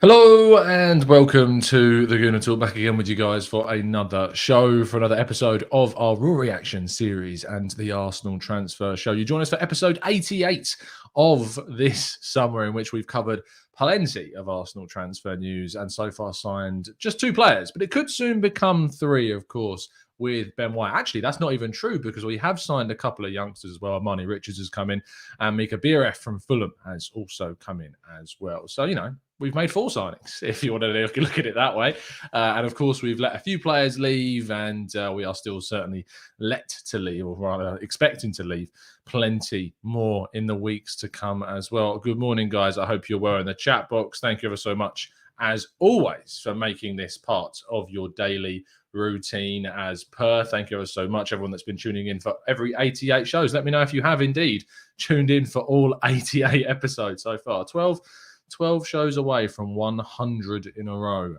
Hello and welcome to the Gooner Talk, back again with you guys for another show, for another episode of our Raw Reaction series and the Arsenal transfer show. You join us for episode 88 of this summer, in which we've covered plenty of Arsenal transfer news and so far signed just two players, but it could soon become three, of course, with Ben White. Actually, that's not even true, because we have signed a couple of youngsters as well. Armani Richards has come in and Mika Bieref from Fulham has also come in as well. So, we've made four signings, if you want to look at it that way. And of course, we've let a few players leave, and we are still certainly let to leave, or rather expecting to leave plenty more in the weeks to come as well. Good morning, guys. I hope you're well in the chat box. Thank you ever so much, as always, for making this part of your daily routine as per. Thank you ever so much, everyone that's been tuning in for every 88 shows. Let me know if you have indeed tuned in for all 88 episodes so far. 12 shows away from 100 in a row.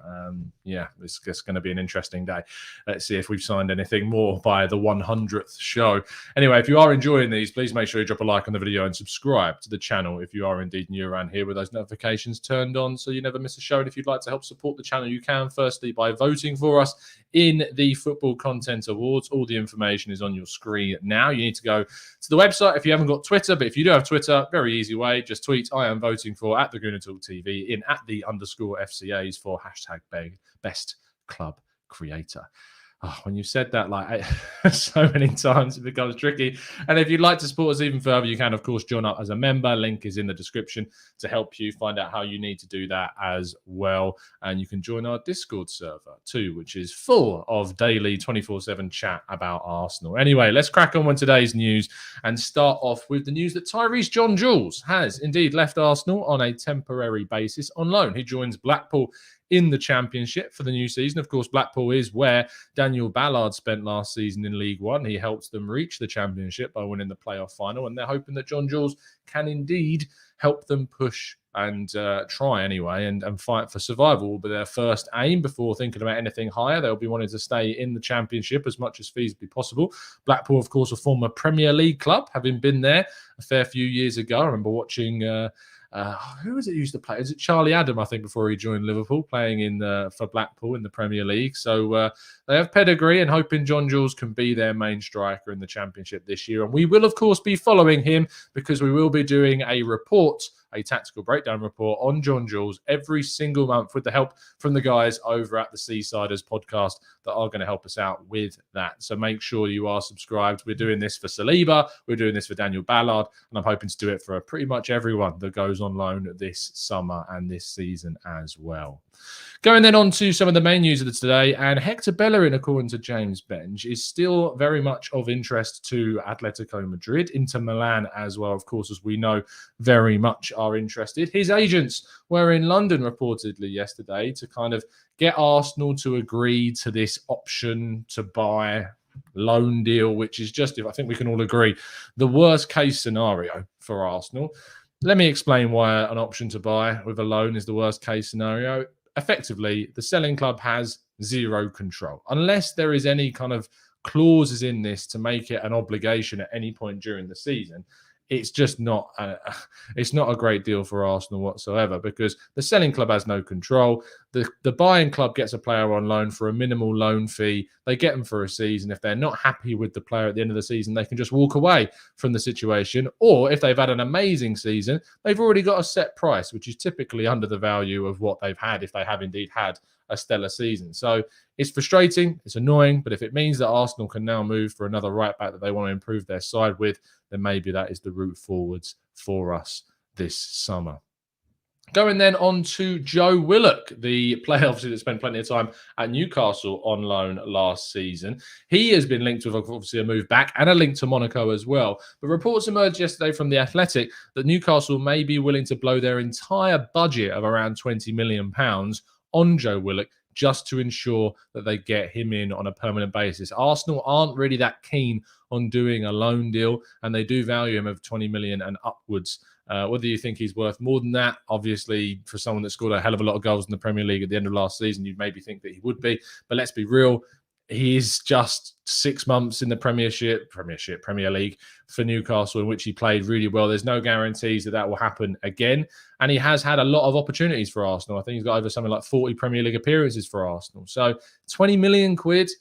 It's just going to be an interesting day. Let's see if we've signed anything more by the 100th show. Anyway, if you are enjoying these, please make sure you drop a like on the video and subscribe to the channel if you are indeed new around here, with those notifications turned on so you never miss a show. And if you'd like to help support the channel, you can, firstly, by voting for us in the Football Content Awards. All the information is on your screen now. You need to go to the website if you haven't got Twitter, but if you do have Twitter, very easy way, just tweet "I am voting for" at the Gooner Talk TV in @ FCAs for hashtag best club creator. Oh, when you said that so many times, it becomes tricky. And if you'd like to support us even further, you can, of course, join up as a member. Link is in the description to help you find out how you need to do that as well. And you can join our Discord server too, which is full of daily 24/7 chat about Arsenal. Anyway, let's crack on with today's news and start off with the news that Tyrese John-Jules has indeed left Arsenal on a temporary basis on loan. He joins Blackpool in the Championship for the new season. Of course, Blackpool is where Daniel Ballard spent last season in League One. He helped them reach the Championship by winning the playoff final, and they're hoping that John-Jules can indeed help them push and try anyway and fight for survival will be their first aim before thinking about anything higher. They'll be wanting to stay in the Championship as much as feasibly possible. Blackpool, of course, a former Premier League club, having been there a fair few years ago. I remember watching... who was it used to play? Is it Charlie Adam, I think, before he joined Liverpool, playing for Blackpool in the Premier League. So they have pedigree, and hoping John-Jules can be their main striker in the Championship this year. And we will, of course, be following him, because we will be doing a tactical breakdown report on John-Jules every single month, with the help from the guys over at the Seasiders podcast that are going to help us out with that. So make sure you are subscribed. We're doing this for Saliba, we're doing this for Daniel Ballard, and I'm hoping to do it for pretty much everyone that goes on loan this summer and this season as well. Going then on to some of the main news of today, and Hector Bellerin, according to James Benge, is still very much of interest to Atletico Madrid, Inter Milan as well, of course, as we know, very much are interested. His agents were in London reportedly yesterday to kind of get Arsenal to agree to this option to buy loan deal, which is just, if I think we can all agree, the worst case scenario for Arsenal. Let me explain why an option to buy with a loan is the worst case scenario. Effectively, the selling club has zero control unless there is any kind of clauses in this to make it an obligation at any point during the season. It's just not a great deal for Arsenal whatsoever, because the selling club has no control. The buying club gets a player on loan for a minimal loan fee. They get them for a season. If they're not happy with the player at the end of the season, they can just walk away from the situation. Or if they've had an amazing season, they've already got a set price, which is typically under the value of what they've had, if they have indeed had a stellar season. So it's frustrating, it's annoying, but if it means that Arsenal can now move for another right back that they want to improve their side with, then maybe that is the route forwards for us this summer. Going then on to Joe Willock, the player obviously that spent plenty of time at Newcastle on loan last season. He has been linked with obviously a move back and a link to Monaco as well. But reports emerged yesterday from The Athletic that Newcastle may be willing to blow their entire budget of around £20 million on Joe Willock just to ensure that they get him in on a permanent basis. Arsenal aren't really that keen on doing a loan deal, and they do value him of 20 million and upwards. Whether you think he's worth more than that, obviously, for someone that scored a hell of a lot of goals in the Premier League at the end of last season, you'd maybe think that he would be. But let's be real, he is just 6 months in the Premier League for Newcastle, in which he played really well. There's no guarantees that that will happen again. And he has had a lot of opportunities for Arsenal. I think he's got over something like 40 Premier League appearances for Arsenal. So 20 million quid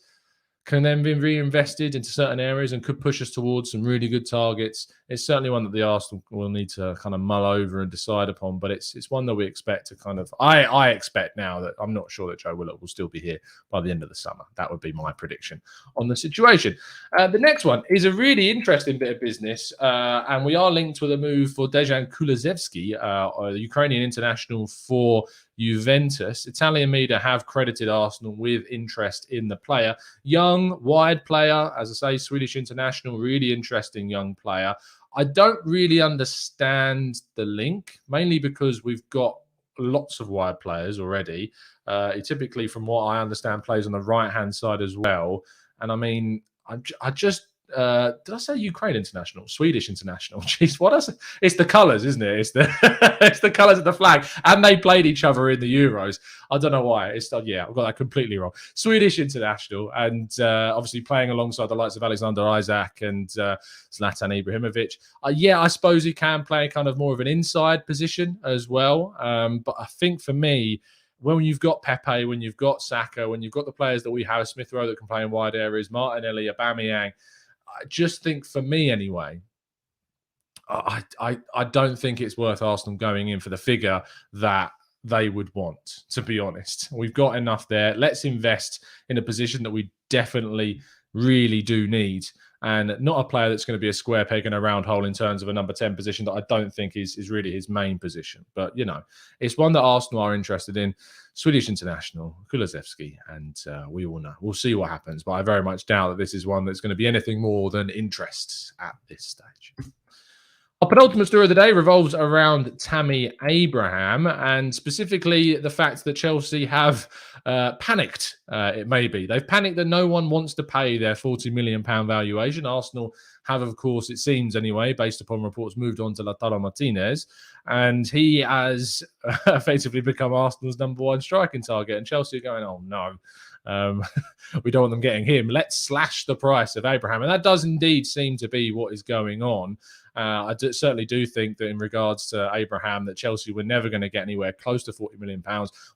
can then be reinvested into certain areas and could push us towards some really good targets. It's certainly one that the Arsenal will need to kind of mull over and decide upon, but it's one that we expect to kind of, I expect now that I'm not sure that Joe Willock will still be here by the end of the summer. That would be my prediction on the situation. The next one is a really interesting bit of business, and we are linked with a move for Dejan Kulusevski, the Ukrainian international for Juventus. Italian media have credited Arsenal with interest in the player. Young, wide player, as I say, Swedish international, really interesting young player. I don't really understand the link, mainly because we've got lots of wide players already. He typically, from what I understand, plays on the right-hand side as well. And I mean, I just... did I say Ukraine international? Swedish international? Jeez, what else? It's the colours, isn't it? It's the it's the colours of the flag, and they played each other in the Euros. I don't know why. I've got that completely wrong. Swedish international, and obviously playing alongside the likes of Alexander Isak and Zlatan Ibrahimovic. I suppose he can play kind of more of an inside position as well. But I think for me, when you've got Pepe, when you've got Saka, when you've got the players that we have, Smith Rowe that can play in wide areas, Martinelli, Aubameyang, I just think, for me anyway, I don't think it's worth Arsenal going in for the figure that they would want, to be honest. We've got enough there. Let's invest in a position that we definitely really do need, and not a player that's going to be a square peg in a round hole in terms of a number 10 position that I don't think is really his main position. But, you know, it's one that Arsenal are interested in. Swedish international, Kulusevski, and we all know. We'll see what happens, but I very much doubt that this is one that's going to be anything more than interest at this stage. Our penultimate story of the day revolves around Tammy Abraham, and specifically the fact that Chelsea have panicked, it may be. They've panicked that no one wants to pay their £40 million valuation. Arsenal have, of course, it seems anyway, based upon reports, moved on to Lautaro Martinez, and he has effectively become Arsenal's number one striking target, and Chelsea are going, oh no. We don't want them getting him. Let's slash the price of Abraham. And that does indeed seem to be what is going on. I certainly do think that in regards to Abraham, that Chelsea were never going to get anywhere close to £40 million.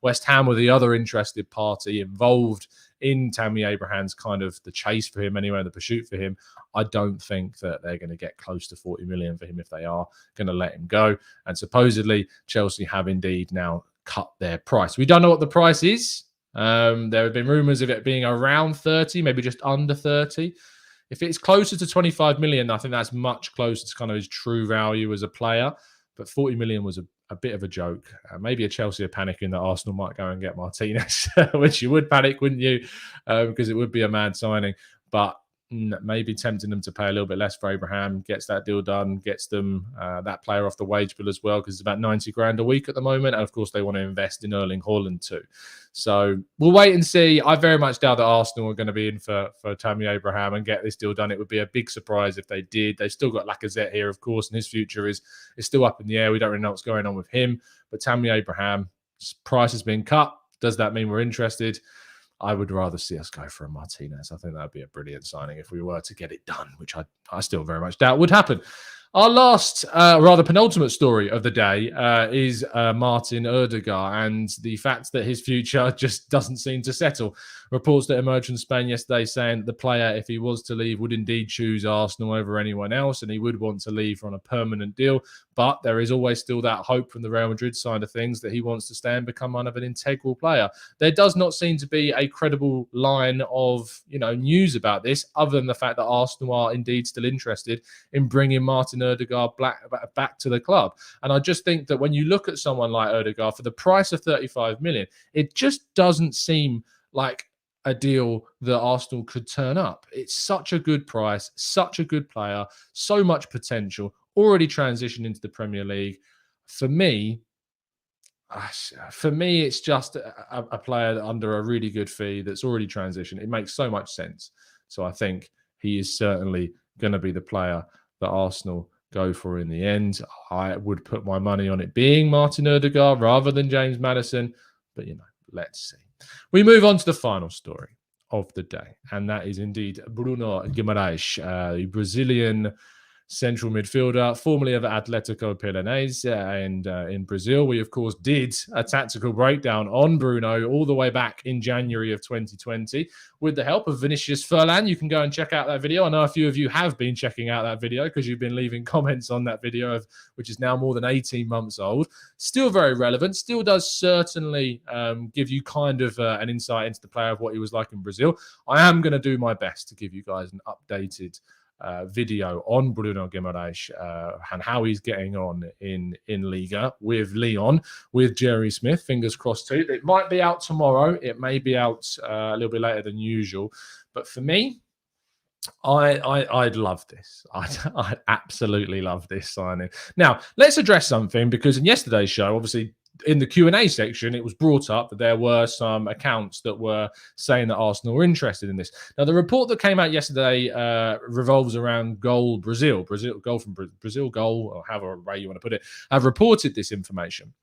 West Ham were the other interested party involved in Tammy Abraham's kind of the chase for him anyway, the pursuit for him. I don't think that they're going to get close to 40 million for him if they are going to let him go. And supposedly Chelsea have indeed now cut their price. We don't know what the price is. There have been rumours of it being around 30, maybe just under 30. If it's closer to 25 million, I think that's much closer to kind of his true value as a player. But 40 million was a bit of a joke. Maybe a Chelsea are panicking that Arsenal might go and get Martinez, which you would panic, wouldn't you? Because it would be a mad signing. But maybe tempting them to pay a little bit less for Abraham, gets that deal done, gets them that player off the wage bill as well, because it's about 90 grand a week at the moment. And of course, they want to invest in Erling Haaland too. So we'll wait and see. I very much doubt that Arsenal are going to be in for Tammy Abraham and get this deal done. It would be a big surprise if they did. They've still got Lacazette here, of course, and his future is still up in the air. We don't really know what's going on with him. But Tammy Abraham's price has been cut. Does that mean we're interested? I would rather see us go for a Martinez. I think that would be a brilliant signing if we were to get it done, which I still very much doubt would happen. Our last, rather penultimate story of the day is Martin Odegaard and the fact that his future just doesn't seem to settle. Reports that emerged from Spain yesterday saying that the player, if he was to leave, would indeed choose Arsenal over anyone else, and he would want to leave on a permanent deal. But there is always still that hope from the Real Madrid side of things that he wants to stay and become one of an integral player. There does not seem to be a credible line of news about this, other than the fact that Arsenal are indeed still interested in bringing Martin Odegaard back to the club. And I just think that when you look at someone like Odegaard for the price of 35 million, it just doesn't seem like a deal that Arsenal could turn up. It's such a good price, such a good player, so much potential, already transitioned into the Premier League. For me, it's just a player under a really good fee that's already transitioned. It makes so much sense. So I think he is certainly going to be the player that Arsenal go for in the end. I would put my money on it being Martin Odegaard rather than James Maddison, but let's see. We move on to the final story. of the day, and that is indeed Bruno Guimaraes, the Brazilian central midfielder, formerly of Atletico Paranaense and in Brazil. We, of course, did a tactical breakdown on Bruno all the way back in January of 2020 with the help of Vinicius Furlan. You can go and check out that video. I know a few of you have been checking out that video because you've been leaving comments on that video, which is now more than 18 months old. Still very relevant, still does certainly give you kind of an insight into the player of what he was like in Brazil. I am going to do my best to give you guys an updated video on Bruno Guimaraes and how he's getting on in Liga with Lyon, with Jerry Smith. Fingers crossed too. It might be out tomorrow. It may be out a little bit later than usual. But for me, I'd love this. I'd absolutely love this signing. Now, let's address something, because in yesterday's show, obviously, in the Q&A section, it was brought up that there were some accounts that were saying that Arsenal were interested in this. Now, the report that came out yesterday revolves around Goal Brazil, Goal from Brazil, Goal, or however way you want to put it, have reported this information.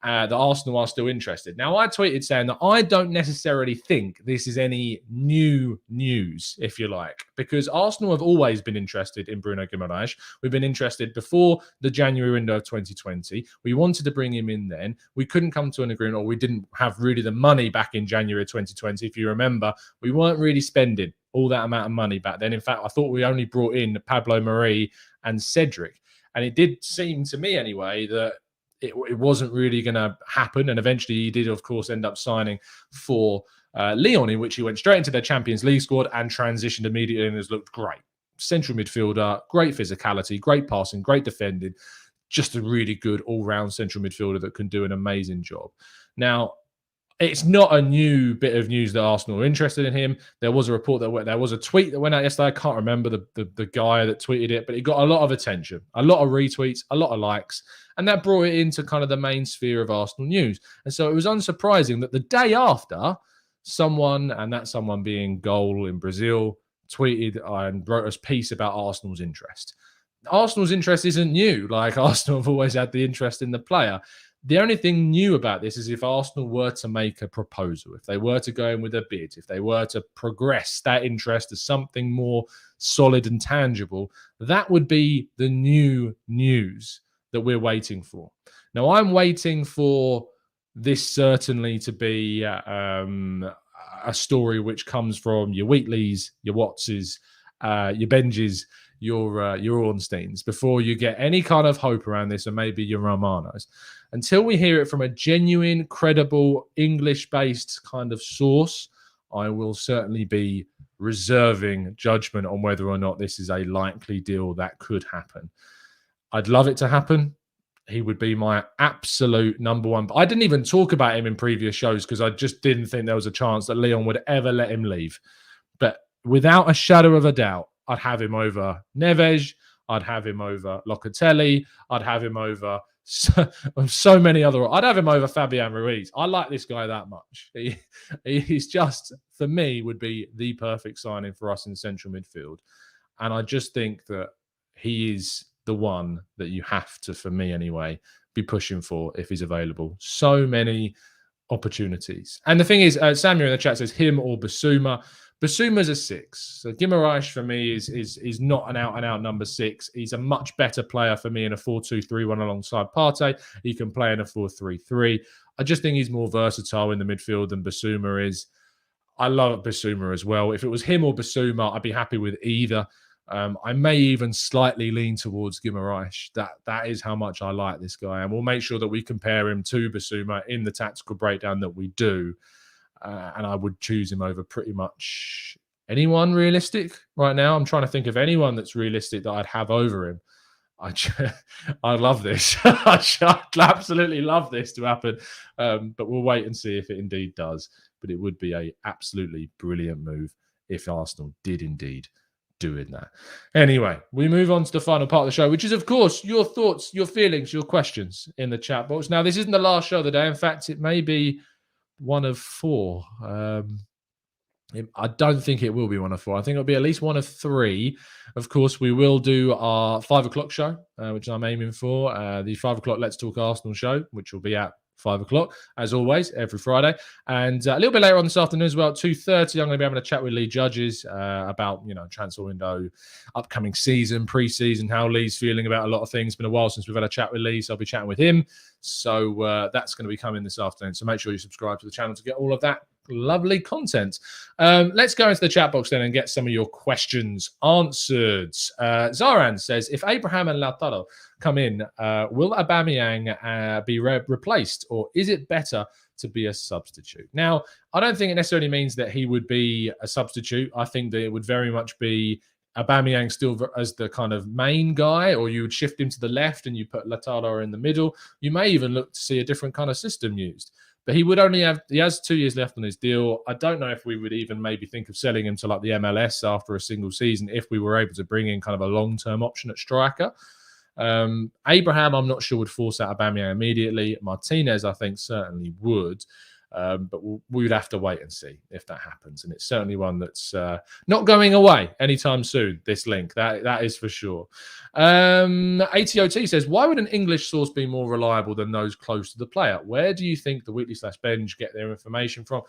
That Arsenal are still interested. Now, I tweeted saying that I don't necessarily think this is any new news, if you like, because Arsenal have always been interested in Bruno Guimaraes. We've been interested before the January window of 2020. We wanted to bring him in then. We couldn't come to an agreement, or we didn't have really the money back in January of 2020. If you remember, we weren't really spending all that amount of money back then. In fact, I thought we only brought in Pablo Marie and Cedric. And it did seem to me anyway that it wasn't really going to happen. And eventually he did, of course, end up signing for Lyon, in which he went straight into their Champions League squad and transitioned immediately and has looked great. Central midfielder, great physicality, great passing, great defending, just a really good all-round central midfielder that can do an amazing job. Now, it's not a new bit of news that Arsenal are interested in him. There was a report there was a tweet that went out yesterday. I can't remember the guy that tweeted it, but it got a lot of attention, a lot of retweets, a lot of likes, and that brought it into kind of the main sphere of Arsenal news. And so it was unsurprising that the day after, someone, and that someone being Goal in Brazil, tweeted and wrote us a piece about Arsenal's interest. Arsenal's interest isn't new. Like, Arsenal have always had the interest in the player. The only thing new about this is if Arsenal were to make a proposal, if they were to go in with a bid, if they were to progress that interest to something more solid and tangible, that would be the new news that we're waiting for. Now, I'm waiting for this certainly to be a story which comes from your Wheatleys, your Wattses, your Benjis, your Ornsteins, before you get any kind of hope around this, and maybe your Romanos. Until we hear it from a genuine, credible, English-based kind of source, I will certainly be reserving judgment on whether or not this is a likely deal that could happen. I'd love it to happen. He would be my absolute number one. I didn't even talk about him in previous shows because I just didn't think there was a chance that Lyon would ever let him leave. But without a shadow of a doubt, I'd have him over Neves. I'd have him over Locatelli. I'd have him over so many other. I'd have him over Fabian Ruiz. I like this guy that much. He's just, for me, would be the perfect signing for us in central midfield. And I just think that he is the one that you have to, for me anyway, be pushing for if he's available. So many opportunities. And the thing is, Samuel in the chat says him or Basuma. Basuma's a 6. So Guimaraes for me is not an out-and-out number 6. He's a much better player for me in a 4-2-3-1 alongside Partey. He can play in a 4-3-3. I just think he's more versatile in the midfield than Basuma is. I love Basuma as well. If it was him or Basuma, I'd be happy with either. I may even slightly lean towards Guimaraes. That is how much I like this guy. And we'll make sure that we compare him to Basuma in the tactical breakdown that we do. And I would choose him over pretty much anyone realistic right now. I'm trying to think of anyone that's realistic that I'd have over him. I love this. I'd absolutely love this to happen. But we'll wait and see if it indeed does. But it would be a absolutely brilliant move if Arsenal did indeed doing that. Anyway, we move on to the final part of the show, which is, of course, your thoughts, your feelings, your questions in the chat box. Now, this isn't the last show of the day. In fact, it may be one of 4. I don't think it will be one of 4. I think it'll be at least one of 3. Of course, we will do our 5 o'clock show, which I'm aiming for. The 5 o'clock Let's Talk Arsenal show, which will be at 5 o'clock, as always, every Friday. And a little bit later on this afternoon as well, 2:30, I'm going to be having a chat with Lee Judges about, transfer window, upcoming season, pre-season, how Lee's feeling about a lot of things. It's been a while since we've had a chat with Lee, so I'll be chatting with him. So that's going to be coming this afternoon. So make sure you subscribe to the channel to get all of that lovely content. Let's go into the chat box then and get some of your questions answered. Zaran says, if Abraham and Lautaro come in, will Aubameyang be replaced, or is it better to be a substitute? Now, I don't think it necessarily means that he would be a substitute. I think that it would very much be Aubameyang still as the kind of main guy, or you would shift him to the left and you put Lautaro in the middle. You may even look to see a different kind of system used. But he has 2 years left on his deal. I don't know if we would even maybe think of selling him to like the MLS after a single season if we were able to bring in kind of a long-term option at striker. Abraham, I'm not sure would force out Aubameyang immediately. Martinez, I think, certainly would. But we would have to wait and see if that happens. And it's certainly one that's not going away anytime soon, this link. That is for sure. ATOT says, why would an English source be more reliable than those close to the player? Where do you think the Weekly/Bench get their information from?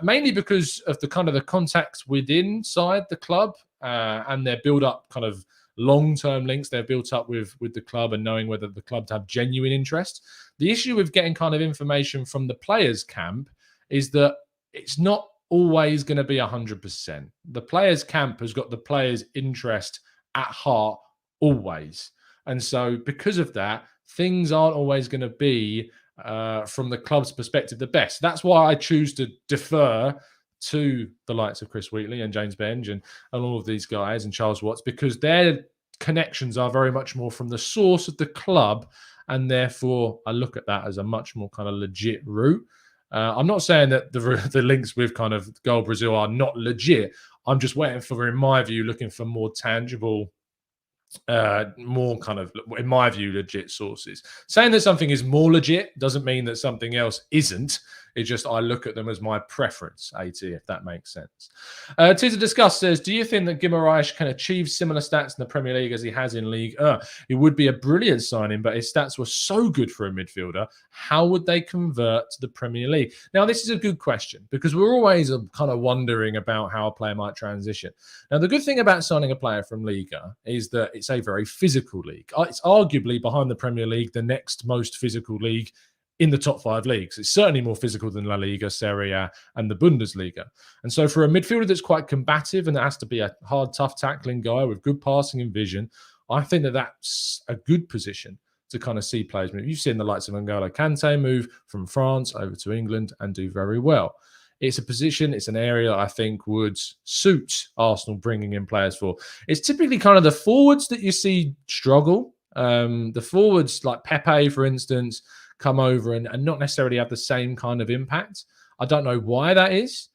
Mainly because of the kind of the contacts within inside the club and their build-up kind of long-term links they've built up with the club and knowing whether the club have genuine interest. The issue with getting kind of information from the players' camp is that it's not always going to be 100%. The players' camp has got the players' interest at heart always. And so because of that, things aren't always going to be, from the club's perspective, the best. That's why I choose to defer to the likes of Chris Wheatley and James Benge and all of these guys and Charles Watts, because their connections are very much more from the source of the club, and therefore I look at that as a much more kind of legit route. I'm not saying that the links with kind of Goal Brazil are not legit. I'm just waiting for, in my view, looking for more tangible, more kind of, in my view, legit sources. Saying that something is more legit doesn't mean that something else isn't. It's just I look at them as my preference, AT, if that makes sense. Tizza Discuss says, do you think that Guimaraes can achieve similar stats in the Premier League as he has in League? It would be a brilliant signing, but his stats were so good for a midfielder. How would they convert to the Premier League? Now, this is a good question because we're always kind of wondering about how a player might transition. Now, the good thing about signing a player from Liga is that it's a very physical league. It's arguably, behind the Premier League, the next most physical league in the top 5 leagues. It's certainly more physical than La Liga, Serie A, and the Bundesliga. And so for a midfielder that's quite combative and that has to be a hard, tough tackling guy with good passing and vision, I think that that's a good position to kind of see players move. You've seen the likes of N'Golo Kante move from France over to England and do very well. It's a position, it's an area I think would suit Arsenal bringing in players for. It's typically kind of the forwards that you see struggle. The forwards like Pepe, for instance, come over and not necessarily have the same kind of impact. I don't know why that is.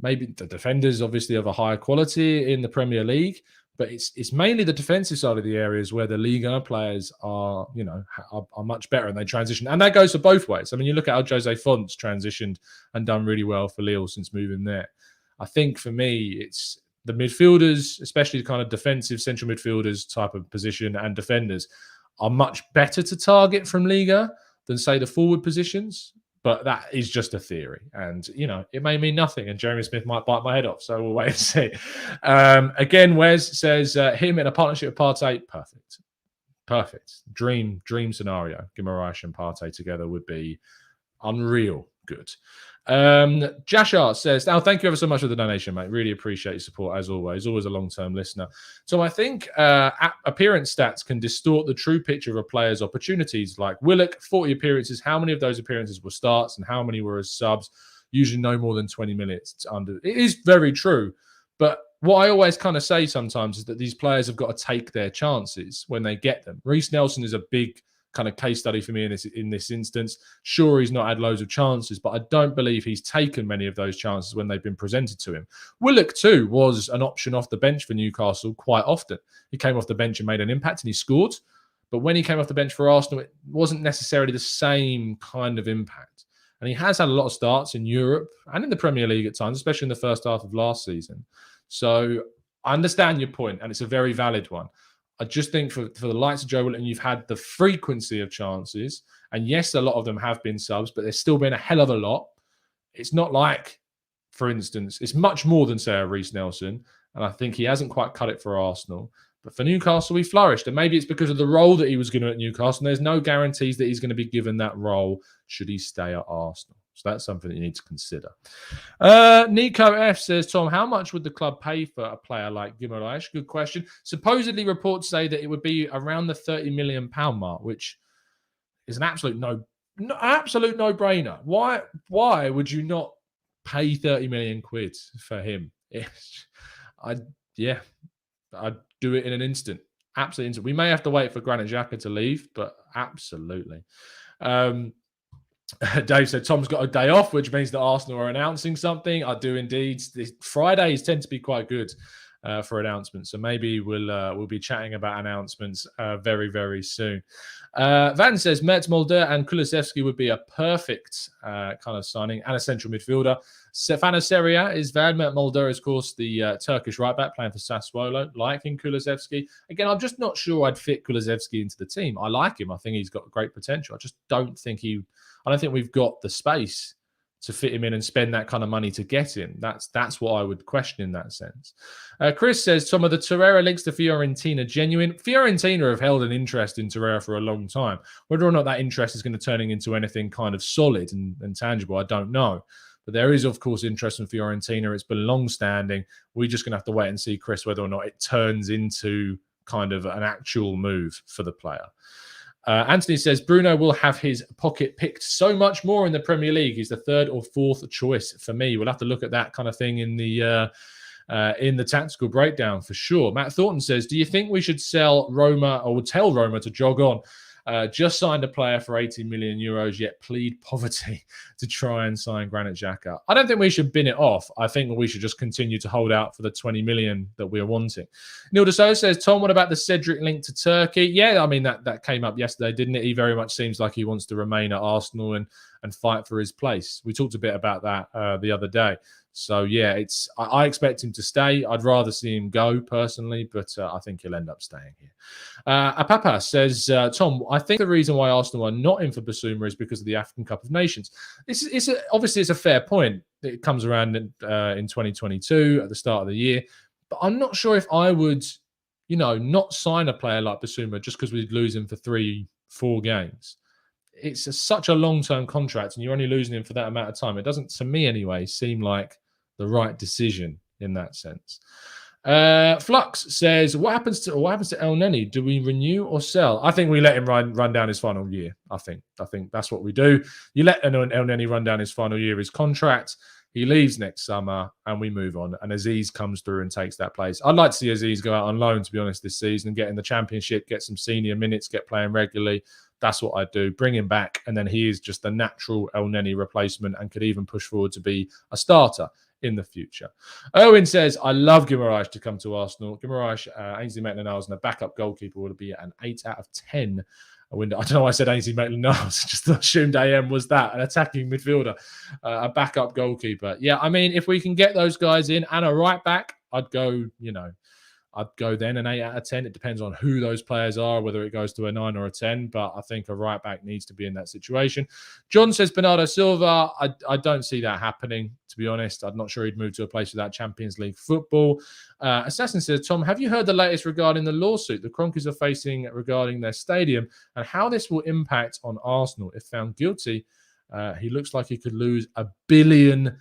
Maybe the defenders obviously of a higher quality in the Premier League, but it's mainly the defensive side of the areas where the Liga players are much better and they transition. And that goes for both ways. I mean, you look at how Jose Fonts transitioned and done really well for Lille since moving there. I think for me, it's the midfielders, especially the kind of defensive central midfielders type of position and defenders, are much better to target from Liga than, say, the forward positions. But that is just a theory. And, it may mean nothing. And Jeremy Smith might bite my head off. So we'll wait and see. Again, Wes says, him in a partnership with Partey, perfect. Dream scenario. Guimaraes and Partey together would be unreal good. Jashar says, thank you ever so much for the donation, mate. Really appreciate your support as always. Always a long-term listener. So I think appearance stats can distort the true picture of a player's opportunities. Like Willock, 40 appearances. How many of those appearances were starts and how many were as subs? Usually no more than 20 minutes. It's under. It is very true. But what I always kind of say sometimes is that these players have got to take their chances when they get them. Reece Nelson is a big kind of case study for me in this instance. Sure, he's not had loads of chances, but I don't believe he's taken many of those chances when they've been presented to him. Willock too was an option off the bench for Newcastle quite often. He came off the bench and made an impact and he scored. But when he came off the bench for Arsenal, it wasn't necessarily the same kind of impact. And he has had a lot of starts in Europe and in the Premier League at times, especially in the first half of last season. So I understand your point, and it's a very valid one. I just think for the likes of Joe Willock, you've had the frequency of chances. And yes, a lot of them have been subs, but there's still been a hell of a lot. It's not like, for instance, it's much more than, say, a Reece Nelson. And I think he hasn't quite cut it for Arsenal. But for Newcastle, he flourished. And maybe it's because of the role that he was given at Newcastle. And there's no guarantees that he's going to be given that role should he stay at Arsenal. So that's something that you need to consider. Nico F says, Tom, how much would the club pay for a player like Guimaraes? Good question. Supposedly, reports say that it would be around the £30 million mark, which is an absolute no-brainer. Why would you not pay 30 million quid for him? I'd do it in an instant. Absolutely instant. We may have to wait for Granit Xhaka to leave, but absolutely. Dave said Tom's got a day off, which means that Arsenal are announcing something. I do indeed. Fridays tend to be quite good for announcements, so maybe we'll be chatting about announcements very, very soon. Van says Mert Mulder and Kulusevski would be a perfect kind of signing and a central midfielder. Stefano Seria is Van. Mert Mulder is, of course, the Turkish right back playing for Sassuolo, liking Kulusevski. Again, I'm just not sure I'd fit Kulusevski into the team. I like him. I think he's got great potential. I just don't think we've got the space to fit him in and spend that kind of money to get him. That's what I would question in that sense. Chris says, Tom, are the Torreira links to Fiorentina genuine? Fiorentina have held an interest in Torreira for a long time. Whether or not that interest is going to turn into anything kind of solid and tangible, I don't know. But there is, of course, interest in Fiorentina. It's been long-standing. We're just going to have to wait and see, Chris, whether or not it turns into kind of an actual move for the player. Anthony says Bruno will have his pocket picked so much more in the Premier League. He's the third or fourth choice for me. We'll have to look at that kind of thing in the tactical breakdown for sure. Matt Thornton says, do you think we should sell Roma or tell Roma to jog on? Just signed a player for 80 million euros, yet plead poverty to try and sign Granit Xhaka. I don't think we should bin it off. I think we should just continue to hold out for the 20 million that we're wanting. Neil Deso says, Tom, what about the Cedric link to Turkey? Yeah, I mean, that came up yesterday, didn't it? He very much seems like he wants to remain at Arsenal and fight for his place. We talked a bit about that the other day. So, yeah, I expect him to stay. I'd rather see him go, personally, but I think he'll end up staying here. Apapa says, Tom, I think the reason why Arsenal are not in for Basuma is because of the African Cup of Nations. Obviously, it's a fair point. It comes around in 2022 at the start of the year. But I'm not sure if I would, not sign a player like Basuma just because we'd lose him for 3-4 games. It's such a long-term contract and you're only losing him for that amount of time. It doesn't, to me anyway, seem like the right decision in that sense. Flux says, what happens to El Neni? Do we renew or sell? I think we let him run down his final year. I think that's what we do. You let El Neni run down his final year of his contract. He leaves next summer and we move on. And Aziz comes through and takes that place. I'd like to see Aziz go out on loan, to be honest, this season and get in the Championship, get some senior minutes, get playing regularly. That's what I'd do. Bring him back. And then he is just the natural El Neni replacement and could even push forward to be a starter in the future. Owen says, I love Guimaraes to come to Arsenal. Guimaraes, Ainsley Maitland-Niles and a backup goalkeeper would be an 8 out of 10. I don't know why I said Ainsley Maitland-Niles. Just assumed AM was that, an attacking midfielder, a backup goalkeeper. Yeah, I mean, if we can get those guys in and a right back, I'd go, I'd go then an 8 out of 10. It depends on who those players are, whether it goes to a 9 or a 10. But I think a right back needs to be in that situation. John says Bernardo Silva. I don't see that happening, to be honest. I'm not sure he'd move to a place without Champions League football. Assassin says, Tom, have you heard the latest regarding the lawsuit the Kroenkes are facing regarding their stadium and how this will impact on Arsenal? If found guilty, he looks like he could lose $1 billion.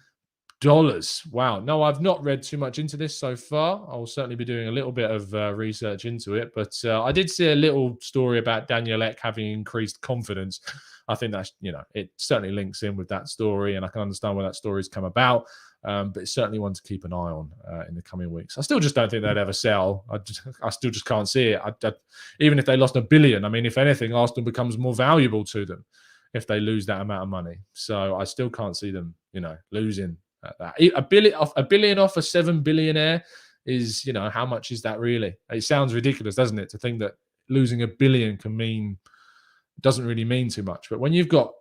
Wow. No, I've not read too much into this so far. I will certainly be doing a little bit of research into it. But I did see a little story about Daniel Ek having increased confidence. I think that's, it certainly links in with that story. And I can understand where that story's come about. But it's certainly one to keep an eye on in the coming weeks. I still just don't think they'd ever sell. I still just can't see it. Even if they lost $1 billion, I mean, if anything, Arsenal becomes more valuable to them if they lose that amount of money. So I still can't see them, losing that. $1 billion off a $7 billionaire is, how much is that really? It sounds ridiculous, doesn't it? To think that losing $1 billion doesn't really mean too much. But when you've got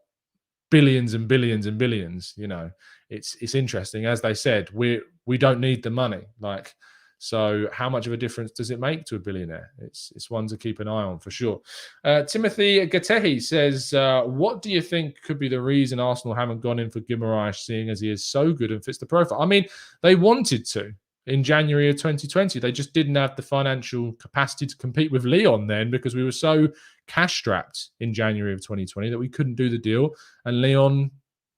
billions and billions and billions, it's interesting. As they said, we don't need the money. Like So how much of a difference does it make to a billionaire? It's one to keep an eye on for sure. Timothy Gatehi says, what do you think could be the reason Arsenal haven't gone in for Guimaraes, seeing as he is so good and fits the profile? I mean, they wanted to in January of 2020. They just didn't have the financial capacity to compete with Lyon then, because we were so cash strapped in January of 2020 that we couldn't do the deal, and Lyon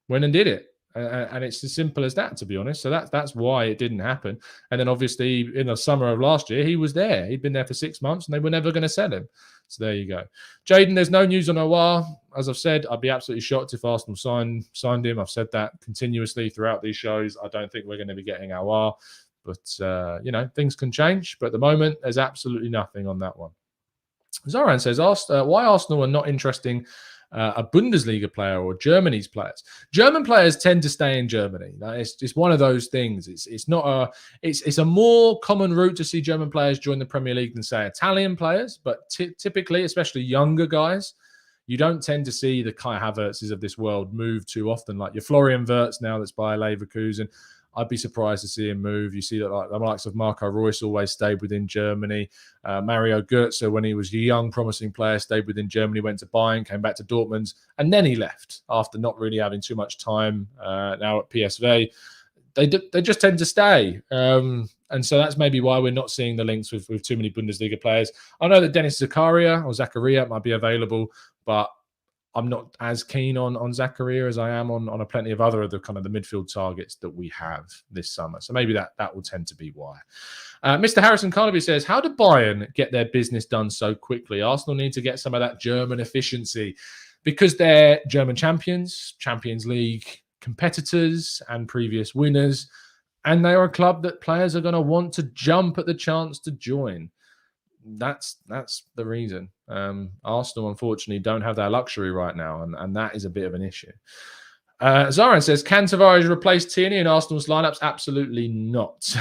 went and did it. And it's as simple as that, to be honest. So that's why it didn't happen. And then obviously in the summer of last year, he was there. He'd been there for 6 months and they were never going to sell him. So there you go. Jaden, there's no news on Aouar. As I've said, I'd be absolutely shocked if Arsenal signed him. I've said that continuously throughout these shows. I don't think we're going to be getting Aouar. But, things can change. But at the moment, there's absolutely nothing on that one. Zoran says, why Arsenal are not interesting a Bundesliga player or Germany's players. German players tend to stay in Germany. It's one of those things. It's a more common route to see German players join the Premier League than, say, Italian players. But typically, especially younger guys, you don't tend to see the Kai Havertzes of this world move too often. Like your Florian Wirtz now that's by Leverkusen. I'd be surprised to see him move. You see that like the likes of Marco Reus always stayed within Germany. Mario Götze, when he was a young, promising player, stayed within Germany, went to Bayern, came back to Dortmund, and then he left after not really having too much time now at PSV. They just tend to stay. And so that's maybe why we're not seeing the links with too many Bundesliga players. I know that Dennis Zakaria might be available, but I'm not as keen on Zakaria as I am on a plenty of other of the kind of the midfield targets that we have this summer. So maybe that will tend to be why. Mr. Harrison Carnaby says, how did Bayern get their business done so quickly? Arsenal need to get some of that German efficiency because they're German champions, Champions League competitors and previous winners. And they are a club that players are going to want to jump at the chance to join. That's the reason. Arsenal, unfortunately, don't have that luxury right now, and that is a bit of an issue. Zoran says, can Tavares replace Tierney in Arsenal's lineups? Absolutely not.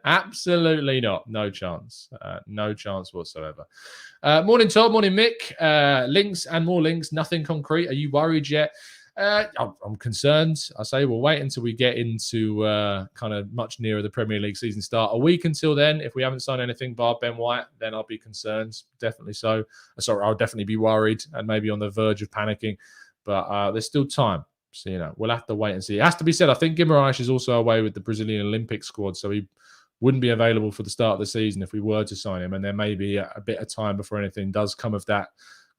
Absolutely not. No chance. No chance whatsoever. Morning, Todd. Morning, Mick. Links and more links. Nothing concrete. Are you worried yet? I'm concerned. I say we'll wait until we get into kind of much nearer the Premier League season start. A week until then, if we haven't signed anything bar Ben White, then I'll be concerned. Definitely so. Sorry, I'll definitely be worried and maybe on the verge of panicking. But there's still time. So, we'll have to wait and see. It has to be said, I think Guimaraes is also away with the Brazilian Olympic squad, so he wouldn't be available for the start of the season if we were to sign him. And there may be a bit of time before anything does come of that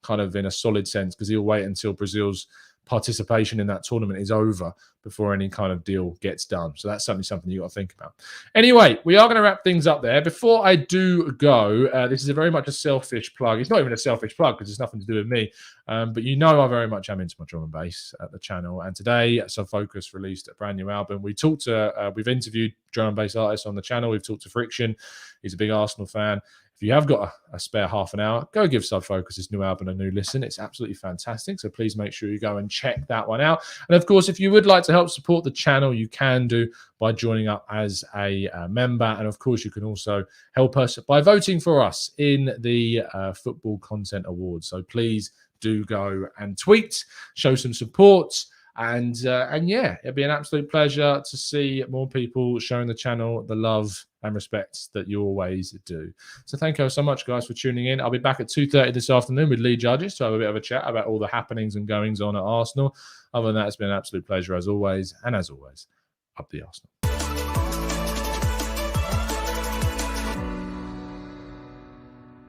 kind of in a solid sense, because he'll wait until Brazil's participation in that tournament is over before any kind of deal gets done. So that's certainly something you got to think about. Anyway, we are going to wrap things up there. Before I do go, this is very much a selfish plug. It's not even a selfish plug because it's nothing to do with me. But I very much am into my drum and bass at the channel. And today, Focus released a brand new album. We've interviewed drum and bass artists on the channel. We've talked to Friction. He's a big Arsenal fan. If you have got a spare half an hour, go give Focus's new album a new listen. It's absolutely fantastic. So please make sure you go and check that one out. And of course, if you would like to help support the channel, you can do by joining up as a member. And of course, you can also help us by voting for us in the Football Content Awards. So please do go and tweet, show some support. And yeah, it'd be an absolute pleasure to see more people showing the channel the love and respect that you always do. So thank you so much, guys, for tuning in. I'll be back at 2:30 this afternoon with Lee Judges to have a bit of a chat about all the happenings and goings on at Arsenal. Other than that, it's been an absolute pleasure as always. And as always, up the Arsenal.